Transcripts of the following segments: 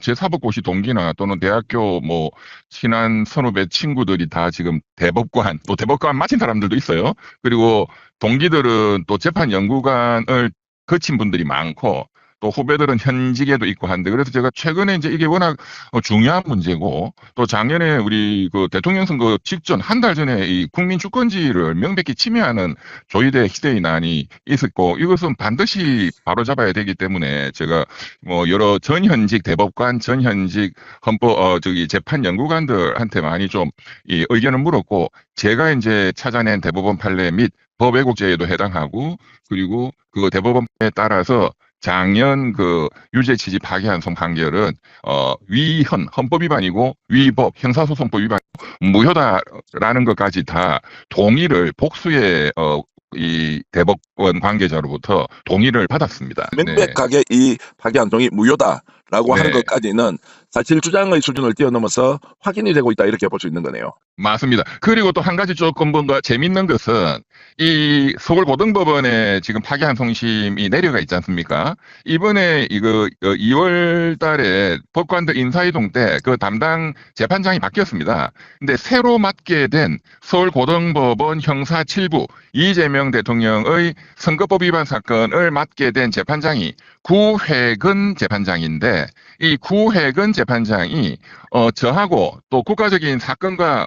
제 사법고시 동기나 또는 대학교 뭐 친한 선후배 친구들이 다 지금 대법관, 또 대법관 마친 사람들도 있어요. 그리고 동기들은 또 재판 연구관을 거친 분들이 많고, 또 후배들은 현직에도 있고 한데, 그래서 제가 최근에 이제 이게 워낙 중요한 문제고, 또 작년에 우리 그 대통령 선거 직전 한 달 전에 이 국민 주권지를 명백히 침해하는 조이대 희대의난이 있었고, 이것은 반드시 바로잡아야 되기 때문에 제가 뭐 여러 전현직 대법관, 전현직 헌법 재판 연구관들한테 많이 좀 이 의견을 물었고, 제가 이제 찾아낸 대법원 판례 및 법 왜곡죄에도 해당하고, 그리고 그 대법원에 따라서 작년 그 유죄 취지 파기환송 판결은 위헌 헌법 위반이고 위법 형사소송법 위반 무효다라는 것까지 다 동의를 복수의 이 대법원 관계자로부터 동의를 받았습니다. 네. 명백하게 이 파기환송이 무효다라고 하는 네. 것까지는 사실 주장의 수준을 뛰어넘어서 확인이 되고 있다, 이렇게 볼 수 있는 거네요. 맞습니다. 그리고 또 한 가지 조금 뭔가 재밌는 것은 이 서울고등법원에 지금 파기환송심이 내려가 있지 않습니까? 이번에 이거 2월 달에 법관들 인사이동 때 그 담당 재판장이 바뀌었습니다. 근데 새로 맡게 된 서울고등법원 형사 7부 이재명 대통령의 선거법 위반 사건을 맡게 된 재판장이 구회근 재판장인데, 이 구회근 재판장이 저하고 또 국가적인 사건과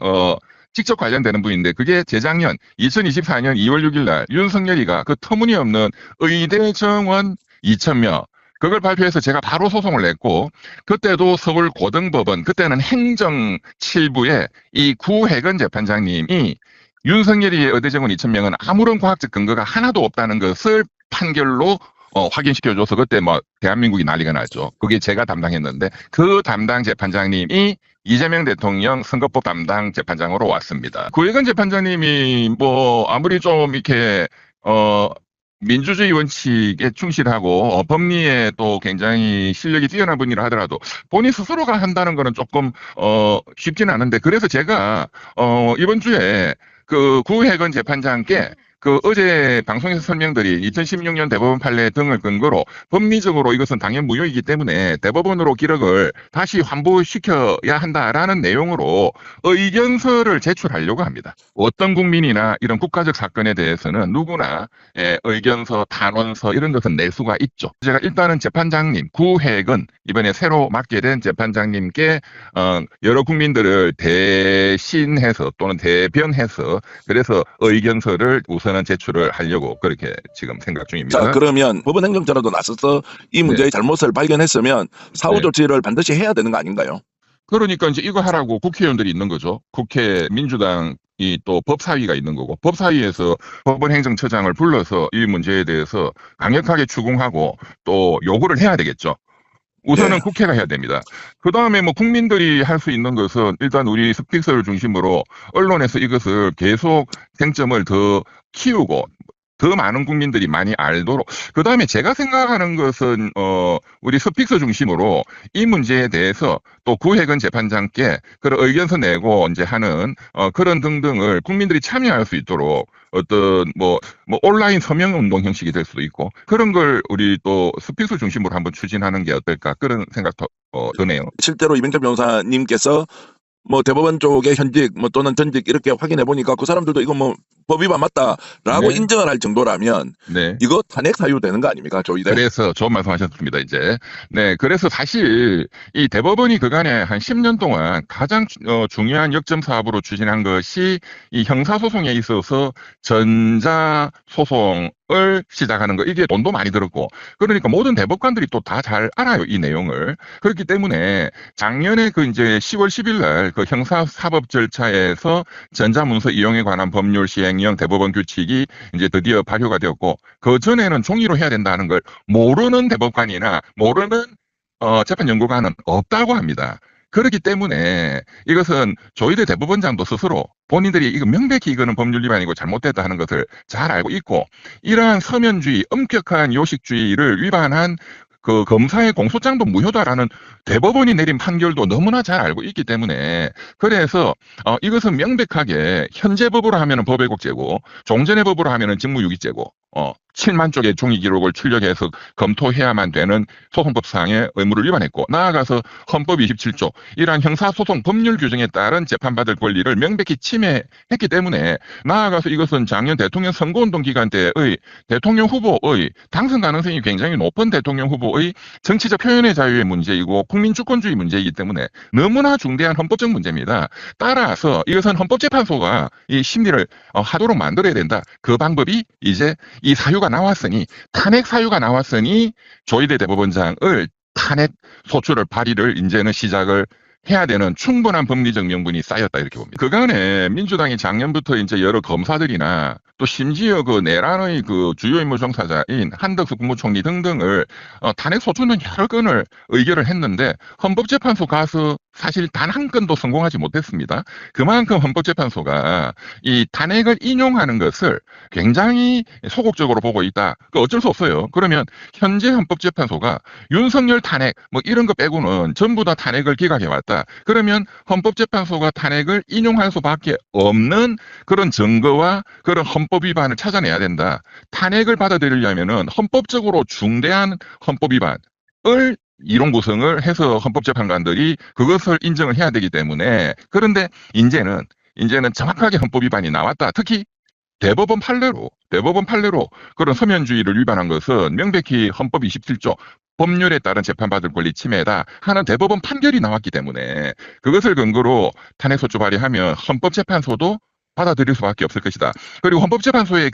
직접 관련되는 분인데, 그게 재작년 2024년 2월 6일 날 윤석열이가 그 터무니없는 의대 정원 2,000명 그걸 발표해서 제가 바로 소송을 냈고, 그때도 서울고등법원, 그때는 행정 7부의 이 구혜건 재판장님이 윤석열이의 의대 정원 2,000명은 아무런 과학적 근거가 하나도 없다는 것을 판결로 확인시켜줘서 그때 뭐 대한민국이 난리가 났죠. 그게 제가 담당했는데, 그 담당 재판장님이 이재명 대통령 선거법 담당 재판장으로 왔습니다. 구혜건 재판장님이 뭐 아무리 좀 이렇게 민주주의 원칙에 충실하고 법리에 또 굉장히 실력이 뛰어난 분이라 하더라도 본인 스스로가 한다는 거는 조금 쉽지는 않은데, 그래서 제가 이번 주에 그 구혜건 재판장께 그 어제 방송에서 설명드린 2016년 대법원 판례 등을 근거로 법리적으로 이것은 당연 무효이기 때문에 대법원으로 기록을 다시 환부시켜야 한다라는 내용으로 의견서를 제출하려고 합니다. 어떤 국민이나 이런 국가적 사건에 대해서는 누구나 의견서, 탄원서 이런 것은 낼 수가 있죠. 제가 일단은 재판장님 구혜건, 이번에 새로 맡게 된 재판장님께 여러 국민들을 대신해서 또는 대변해서 그래서 의견서를 우선은 제출을 하려고 그렇게 지금 생각 중입니다. 자, 그러면 법원 행정처라도 나서서 이 문제의 잘못을 발견했으면 사후 조치를 반드시 해야 되는 거 아닌가요? 그러니까 이제 이거 하라고 국회의원들이 있는 거죠. 국회 민주당이 또 법사위가 있는 거고, 법사위에서 법원 행정처장을 불러서 이 문제에 대해서 강력하게 추궁하고 또 요구를 해야 되겠죠. 우선은 네. 국회가 해야 됩니다. 그 다음에 뭐 국민들이 할 수 있는 것은 일단 우리 스픽서를 중심으로 언론에서 이것을 계속 쟁점을 더 키우고 더 많은 국민들이 많이 알도록, 그 다음에 제가 생각하는 것은 우리 스픽서 중심으로 이 문제에 대해서 또 구혜건 재판장께 그런 의견서 내고 이제 하는 그런 등등을 국민들이 참여할 수 있도록 어떤 뭐 온라인 서명 운동 형식이 될 수도 있고, 그런 걸 우리 또 스픽서 중심으로 한번 추진하는 게 어떨까, 그런 생각도 드네요. 실제로 이병철 변호사님께서 뭐 대법원 쪽의 현직 뭐 또는 전직 이렇게 확인해 보니까 그 사람들도 이거 뭐 법 위반 맞다라고 네. 인정을 할 정도라면 네. 이거 탄핵 사유 되는 거 아닙니까, 조이대? 그래서 좋은 말씀하셨습니다. 이제 그래서 사실 이 대법원이 그간에 한 10년 동안 가장 중요한 역점 사업으로 추진한 것이 이 형사소송에 있어서 전자소송을 시작하는 거, 이게 돈도 많이 들었고, 그러니까 모든 대법관들이 또 다 잘 알아요, 이 내용을. 그렇기 때문에 작년에 그 이제 10월 10일 날 그 형사사법 절차에서 전자문서 이용에 관한 법률 시행령 대법원 규칙이 이제 드디어 발효가 되었고, 그 전에는 종이로 해야 된다는 걸 모르는 대법관이나 모르는 재판연구관은 없다고 합니다. 그렇기 때문에 이것은 조희대 대법원장도 스스로 본인들이 이거 명백히 이거는 법률 위반이고 잘못됐다 하는 것을 잘 알고 있고, 이러한 서면주의, 엄격한 요식주의를 위반한 그 검사의 공소장도 무효다라는 대법원이 내린 판결도 너무나 잘 알고 있기 때문에, 그래서 이것은 명백하게 현재 법으로 하면은 법왜곡죄고 종전의 법으로 하면은 직무유기죄고 7만 쪽의 종이 기록을 출력해서 검토해야만 되는 소송법상의 의무를 위반했고 나아가서 헌법 27조 이러한 형사소송 법률 규정에 따른 재판받을 권리를 명백히 침해했기 때문에 나아가서 이것은 작년 대통령 선거운동 기간 때의 대통령 후보의 당선 가능성이 굉장히 높은 대통령 후보의 정치적 표현의 자유의 문제이고 국민 주권주의 문제이기 때문에 너무나 중대한 헌법적 문제입니다. 따라서 이것은 헌법재판소가 이 심리를 하도록 만들어야 된다. 그 방법이 이제 이 사유가 나왔으니 탄핵 사유가 나왔으니 조희대 대법원장을 탄핵 소추를 발의를 이제는 시작을 해야 되는 충분한 법리적 명분이 쌓였다 이렇게 봅니다. 그간에 민주당이 작년부터 이제 여러 검사들이나 또 심지어 그 내란의 그 주요 임무 종사자인 한덕수 국무총리 등등을 탄핵 소추는 여러 건을 의결을 했는데 헌법재판소 가서 사실 단 한 건도 성공하지 못했습니다. 그만큼 헌법재판소가 이 탄핵을 인용하는 것을 굉장히 소극적으로 보고 있다. 그 어쩔 수 없어요. 그러면 현재 헌법재판소가 윤석열 탄핵 뭐 이런 거 빼고는 전부 다 탄핵을 기각해왔다. 그러면 헌법재판소가 탄핵을 인용할 수밖에 없는 그런 증거와 그런 헌법 위반을 찾아내야 된다. 탄핵을 받아들이려면은 헌법적으로 중대한 헌법 위반을 이론 구성을 해서 헌법재판관들이 그것을 인정을 해야 되기 때문에 그런데 이제는 정확하게 헌법 위반이 나왔다. 특히 대법원 판례로 그런 서면주의를 위반한 것은 명백히 헌법 27조 법률에 따른 재판받을 권리 침해다 하는 대법원 판결이 나왔기 때문에 그것을 근거로 탄핵소추 발의하면 헌법재판소도 받아들일 수밖에 없을 것이다. 그리고 헌법재판소의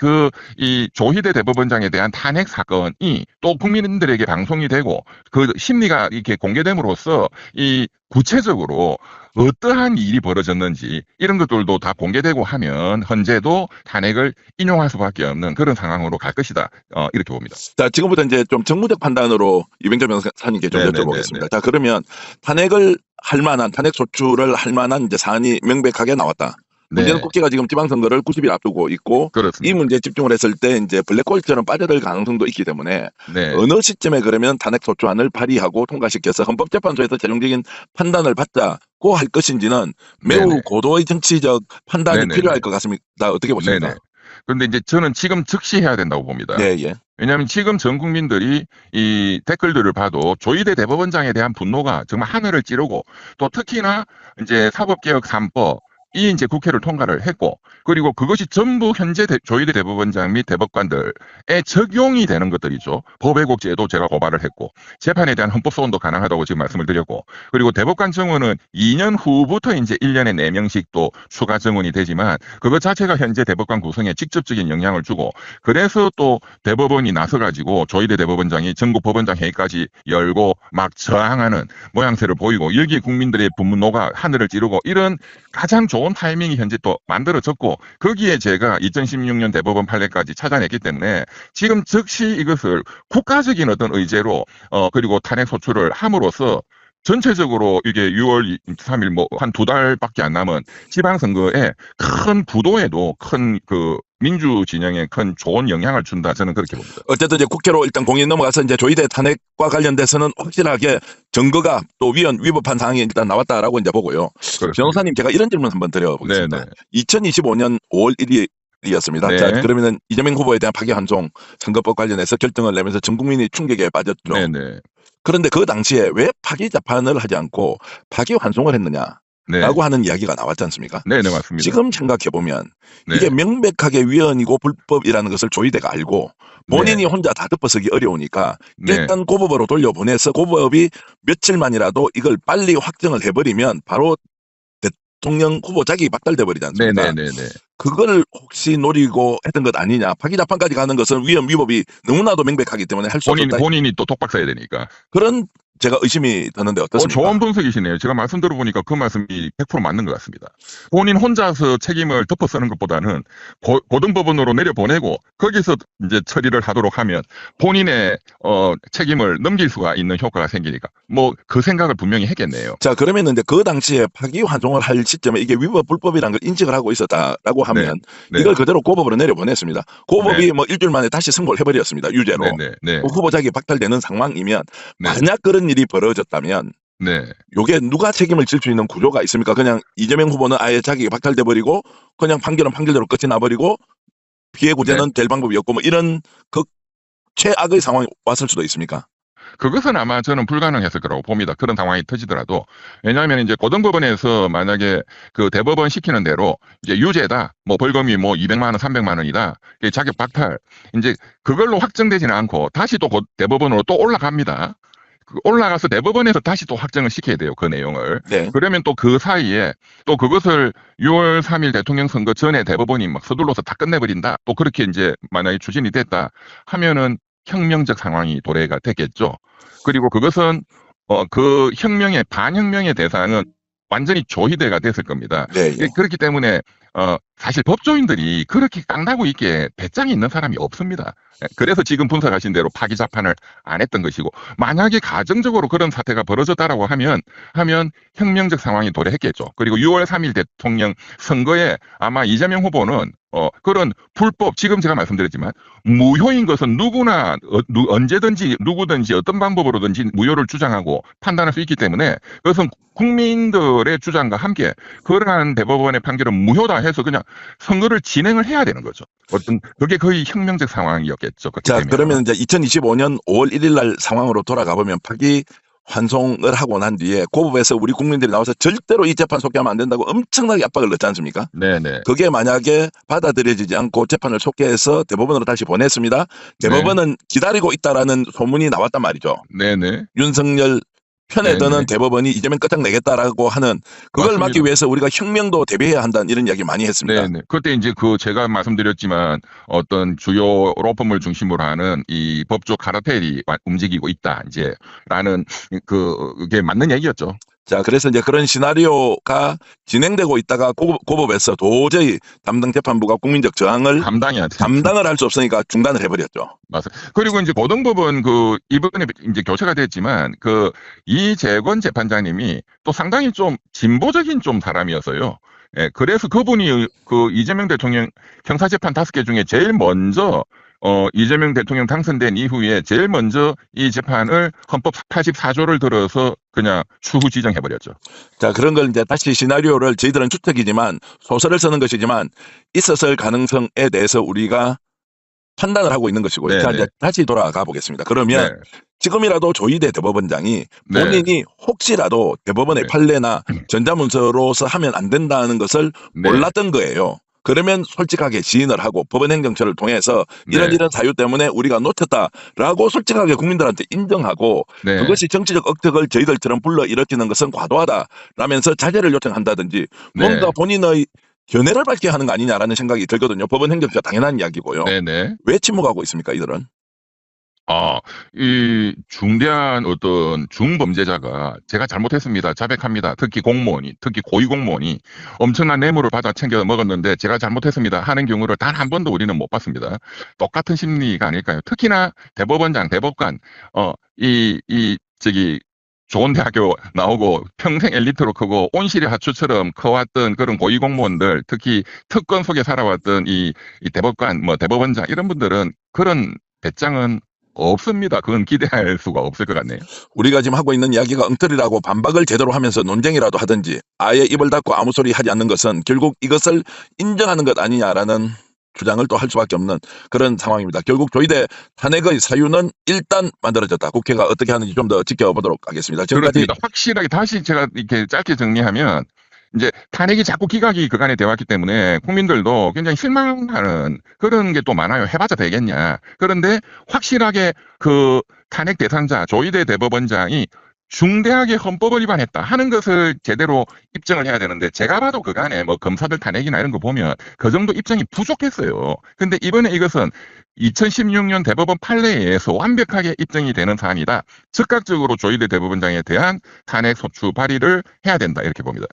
이 조희대 대법원장에 대한 탄핵 사건이 또 국민들에게 방송이 되고 그 심리가 이렇게 공개됨으로써 이 구체적으로 어떠한 일이 벌어졌는지 이런 것들도 다 공개되고 하면 헌재도 탄핵을 인용할 수밖에 없는 그런 상황으로 갈 것이다. 이렇게 봅니다. 자, 지금부터 이제 좀 정무적 판단으로 이병철 변호사님께 좀 네네네네. 여쭤보겠습니다. 자, 그러면 탄핵을 할 만한, 탄핵 소추를 할 만한 이제 사안이 명백하게 나왔다. 문제는 네, 국회가 지금 지방선거를 90일 앞두고 있고 이 그렇습니다. 문제에 집중을 했을 때 이제 블랙홀처럼 빠져들 가능성도 있기 때문에 네, 어느 시점에 그러면 탄핵 소추안을 발의하고 통과시켜서 헌법재판소에서 최종적인 판단을 받자고 할 것인지는 매우 네네. 고도의 정치적 판단이 네네네. 필요할 것 같습니다. 어떻게 보십니까? 네네. 그런데 이제 저는 지금 즉시 해야 된다고 봅니다. 예, 예. 왜냐하면 지금 전 국민들이 이 댓글들을 봐도 조희대 대법원장에 대한 분노가 정말 하늘을 찌르고 또 특히나 이제 사법개혁 3법 이 이제 국회를 통과를 했고 그리고 그것이 전부 현재 조희대 대법원장 및 대법관들에 적용이 되는 것들이죠. 법왜곡죄도 제가 고발을 했고 재판에 대한 헌법 소원도 가능하다고 지금 말씀을 드렸고 그리고 대법관 정원은 2년 후부터 이제 1년에 4명씩 또 추가 정원이 되지만 그것 자체가 현재 대법관 구성에 직접적인 영향을 주고 그래서 또 대법원이 나서가지고 조희대 대법원장이 전국 법원장 회의까지 열고 막 저항하는 모양새를 보이고 여기에 국민들의 분노가 하늘을 찌르고 이런 가장 좋은 타이밍이 현재 또 만들어졌고 거기에 제가 2016년 대법원 판례까지 찾아냈기 때문에 지금 즉시 이것을 국가적인 어떤 의제로 그리고 탄핵 소추를 함으로써 전체적으로 이게 6월 3일 뭐 한 2달밖에 안 남은 지방선거에 큰 구도에도 큰 그 민주 진영에 큰 좋은 영향을 준다 저는 그렇게 봅니다. 어쨌든 이제 국회로 일단 공이 넘어가서 이제 조희대 탄핵과 관련돼서는 확실하게 증거가 또 위법한 사항이 일단 나왔다라고 이제 보고요. 그렇습니다. 변호사님 제가 이런 질문 한번 드려보겠습니다. 네네. 2025년 5월 1일이었습니다. 네. 자, 그러면은 이재명 후보에 대한 파기환송 선거법 관련해서 결정을 내면서 전 국민이 충격에 빠졌죠. 네네. 그런데 그 당시에 왜 파기 재판을 하지 않고 파기환송을 했느냐라고 네. 하는 이야기가 나왔지 않습니까? 네네 맞습니다. 지금 생각해 보면 네. 이게 명백하게 위헌이고 불법이라는 것을 조희대가 알고 본인이 혼자 다 덮어서기 어려우니까 네. 일단 고법으로 돌려보내서 고법이 며칠만이라도 이걸 빨리 확정을 해버리면 바로 대통령 후보 자격이 박탈돼 버리지 않습니까? 네네네네. 그걸 혹시 노리고 했던 것 아니냐. 파기 재판까지 가는 것은 위헌 위법이 너무나도 명백하기 때문에 할 수 없다. 본인이 또 독박 써야 되니까. 그런 제가 의심이 드는데 어떻습니까? 좋은 분석이시네요. 제가 말씀 들어보니까 그 말씀이 100% 맞는 것 같습니다. 본인 혼자서 책임을 덮어 쓰는 것보다는 고등법원으로 내려보내고 거기서 이제 처리를 하도록 하면 본인의 책임을 넘길 수가 있는 효과가 생기니까 뭐 그 생각을 분명히 했겠네요. 자, 그러면 이제 그 당시에 파기환송을 할 시점에 이게 위법 불법이라는 걸 인식을 하고 있었다라고 하면 네. 이걸 그대로 고법으로 내려보냈습니다. 고법이 뭐 일주일 만에 다시 선고를 해버렸습니다. 유죄로. 네. 후보 자격이 박탈되는 상황이면 네. 만약 그런 일이 벌어졌다면 네. 요게 누가 책임을 질 수 있는 구조가 있습니까? 그냥 이재명 후보는 아예 자격이 박탈돼 버리고 그냥 판결은 판결대로 끝이 나버리고 피해 구제는 될 방법이 없고 뭐 이런 최악의 상황이 왔을 수도 있습니까? 그것은 아마 저는 불가능했을 거라고 봅니다. 그런 상황이 터지더라도. 왜냐하면 이제 고등법원에서 만약에 그 대법원 시키는 대로 이제 유죄다, 뭐 벌금이 뭐 200만 원, 300만 원이다, 자격 박탈, 이제 그걸로 확정되지는 않고 다시 또 대법원으로 또 올라갑니다. 올라가서 대법원에서 다시 또 확정을 시켜야 돼요. 그 내용을. 네. 그러면 또 그 사이에 또 그것을 6월 3일 대통령 선거 전에 대법원이 막 서둘러서 다 끝내버린다. 또 그렇게 이제 만약에 추진이 됐다 하면은 혁명적 상황이 도래가 됐겠죠. 그리고 그것은 그 혁명의 반혁명의 대상은 완전히 조희대가 됐을 겁니다. 네, 예. 그렇기 때문에 사실 법조인들이 그렇게 깡다구 있게 배짱이 있는 사람이 없습니다. 그래서 지금 분석하신 대로 파기 재판을 안 했던 것이고, 만약에 가정적으로 그런 사태가 벌어졌다라고 하면 혁명적 상황이 도래했겠죠. 그리고 6월 3일 대통령 선거에 아마 이재명 후보는 그런 불법, 지금 제가 말씀드렸지만 무효인 것은 누구나 언제든지 누구든지 어떤 방법으로든지 무효를 주장하고 판단할 수 있기 때문에, 그것은 국민들의 주장과 함께 그러한 대법원의 판결은 무효다 해서 그냥 선거를 진행을 해야 되는 거죠. 그게 거의 혁명적 상황이었겠죠. 자, 그러면 이제 2025년 5월 1일 날 상황으로 돌아가 보면 파기 환송을 하고 난 뒤에 고법에서 우리 국민들이 나와서 절대로 이 재판 속개하면 안 된다고 엄청나게 압박을 넣지 않습니까? 네네. 그게 만약에 받아들여지지 않고 재판을 속개해서 대법원으로 다시 보냈습니다. 대법원은 기다리고 있다라는 소문이 나왔단 말이죠. 네네. 윤석열 편에 드는 네네. 대법원이 이재명 끝장내겠다라고 하는 그걸 맞습니다. 막기 위해서 우리가 혁명도 대비해야 한다는 이런 이야기 많이 했습니다. 네네. 그때 이제 제가 말씀드렸지만 어떤 주요 로펌을 중심으로 하는 이 법조 카르텔이 움직이고 있다, 라는 그게 맞는 얘기였죠. 자, 그래서 이제 그런 시나리오가 진행되고 있다가 고법에서 도저히 담당 재판부가 국민적 저항을 감당이 안 돼. 감당을 할 수 없으니까 중단을 해버렸죠. 맞습니다. 그리고 이제 고등법원 이번에 이제 교체가 됐지만 이재권 재판장님이 또 상당히 좀 진보적인 좀 사람이어서요. 예, 그래서 그분이 이재명 대통령 형사재판 5개 중에 제일 먼저 이재명 대통령 당선된 이후에 제일 먼저 이 재판을 헌법 84조를 들어서 그냥 추후 지정해버렸죠. 자, 그런 걸 이제 다시 시나리오를 저희들은 추측이지만 소설을 쓰는 것이지만 있었을 가능성에 대해서 우리가 판단을 하고 있는 것이고. 네네. 자, 이제 다시 돌아가 보겠습니다. 그러면 네. 지금이라도 조희대 대법원장이 네. 본인이 혹시라도 대법원의 네. 판례나 전자문서로서 하면 안 된다는 것을 네. 몰랐던 거예요. 그러면 솔직하게 지인을 하고 법원행정처를 통해서 이런 네. 이런 사유 때문에 우리가 놓쳤다라고 솔직하게 국민들한테 인정하고 네. 그것이 정치적 억측을 저희들처럼 불러일으키는 것은 과도하다라면서 자제를 요청한다든지 네. 뭔가 본인의 견해를 밝게 하는 거 아니냐라는 생각이 들거든요. 법원행정처가 당연한 이야기고요. 네네. 왜 침묵하고 있습니까, 이들은? 이 중대한 어떤 중범죄자가 제가 잘못했습니다, 자백합니다, 특히 고위공무원이 엄청난 뇌물을 받아 챙겨 먹었는데 제가 잘못했습니다 하는 경우를 단 한 번도 우리는 못 봤습니다. 똑같은 심리가 아닐까요? 특히나 대법원장, 대법관, 좋은 대학교 나오고 평생 엘리트로 크고 온실의 하추처럼 커왔던 그런 고위공무원들, 특히 특권 속에 살아왔던 이 대법관, 대법원장, 이런 분들은 그런 배짱은 없습니다. 그건 기대할 수가 없을 것 같네요. 우리가 지금 하고 있는 이야기가 엉터리라고 반박을 제대로 하면서 논쟁이라도 하든지 아예 입을 닫고 아무 소리 하지 않는 것은 결국 이것을 인정하는 것 아니냐라는 주장을 또 할 수밖에 없는 그런 상황입니다. 결국 조희대 탄핵의 사유는 일단 만들어졌다. 국회가 어떻게 하는지 좀 더 지켜보도록 하겠습니다. 지금까지 그렇습니다. 확실하게 다시 제가 이렇게 짧게 정리하면, 이제 탄핵이 자꾸 기각이 그간에 되었기 때문에 국민들도 굉장히 실망하는 그런 게 또 많아요. 해봤자 되겠냐. 그런데 확실하게 탄핵 대상자 조희대 대법원장이 중대하게 헌법을 위반했다 하는 것을 제대로 입증을 해야 되는데, 제가 봐도 그간에 검사들 탄핵이나 이런 거 보면 그 정도 입증이 부족했어요. 근데 이번에 이것은 2016년 대법원 판례에 의해서 완벽하게 입증이 되는 사안이다. 즉각적으로 조희대 대법원장에 대한 탄핵 소추 발의를 해야 된다, 이렇게 봅니다.